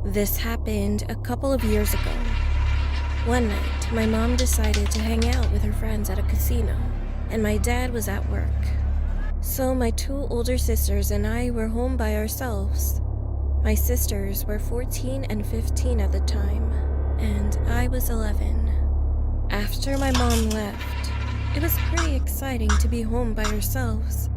This happened a couple of years ago. One night, my mom decided to hang out with her friends at a casino, and my dad was at work. So my two older sisters and I were home by ourselves. My sisters were 14 and 15 at the time, and I was 11. After my mom left, it was pretty exciting to be home by ourselves.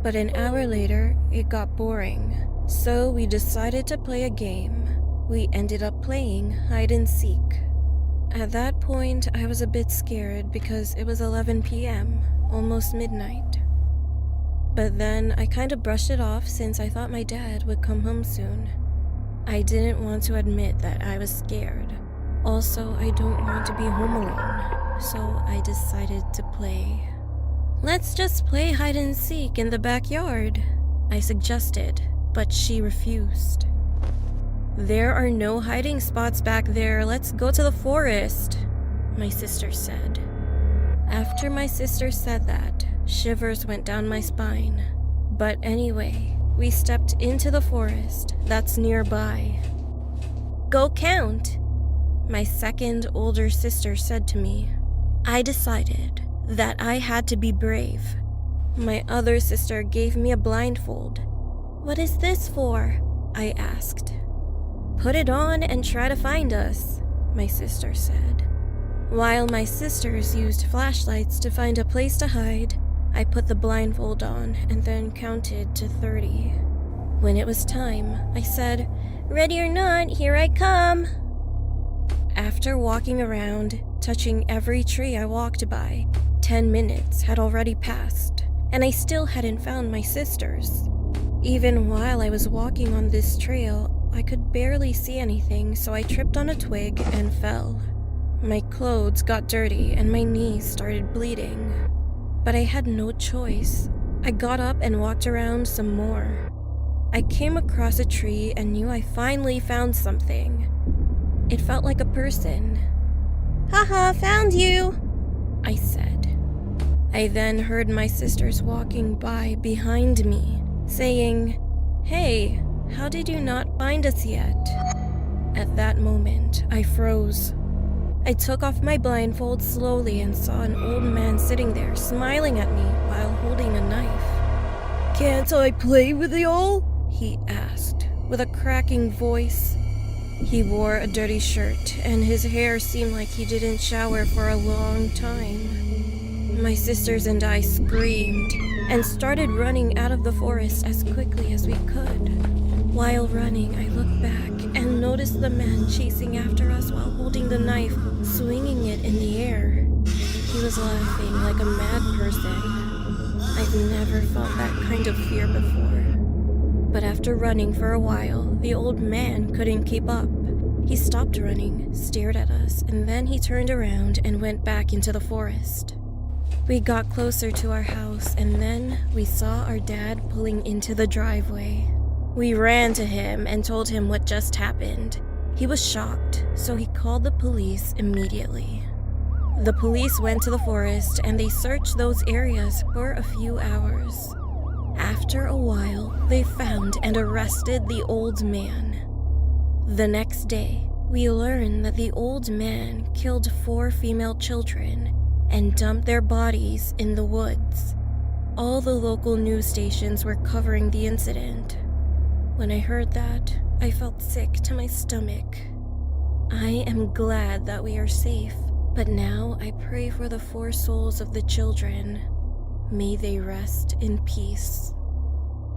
But an hour later, it got boring, so we decided to play a game. We ended up playing hide and seek. At that point, I was a bit scared because it was 11 p.m., almost midnight. But then I kind of brushed it off since I thought my dad would come home soon. I didn't want to admit that I was scared. Also, I don't want to be home alone, so I decided to play. "Let's just play hide and seek in the backyard," I suggested, but she refused. "There are no hiding spots back there. Let's go to the forest," my sister said. After my sister said that, shivers went down my spine. But anyway, we stepped into the forest that's nearby. "Go count," my second older sister said to me. I decided that I had to be brave. My other sister gave me a blindfold. "What is this for?" I asked. "Put it on and try to find us," my sister said. While my sisters used flashlights to find a place to hide, I put the blindfold on and then counted to 30. When it was time, I said, "Ready or not, here I come." After walking around, touching every tree I walked by, 10 minutes had already passed, and I still hadn't found my sisters. Even while I was walking on this trail, I could barely see anything, so I tripped on a twig and fell. My clothes got dirty and my knees started bleeding. But I had no choice. I got up and walked around some more. I came across a tree and knew I finally found something. It felt like a person. "Haha, found you," I said. I then heard my sisters walking by behind me, saying, "Hey, how did you not find us yet?" At that moment, I froze. I took off my blindfold slowly and saw an old man sitting there smiling at me while holding a knife. "Can't I play with y'all?" he asked, with a cracking voice. He wore a dirty shirt, and his hair seemed like he didn't shower for a long time. My sisters and I screamed and started running out of the forest as quickly as we could. While running, I looked back and noticed the man chasing after us while holding the knife, swinging it in the air. He was laughing like a mad person. I've never felt that kind of fear before. But after running for a while, the old man couldn't keep up. He stopped running, stared at us, and then he turned around and went back into the forest. We got closer to our house, and then we saw our dad pulling into the driveway. We ran to him and told him what just happened. He was shocked, so he called the police immediately. The police went to the forest and they searched those areas for a few hours. After a while, they found and arrested the old man. The next day, we learned that the old man killed 4 female children and dumped their bodies in the woods. All the local news stations were covering the incident. When I heard that, I felt sick to my stomach. I am glad that we are safe, but now I pray for the 4 souls of the children. May they rest in peace.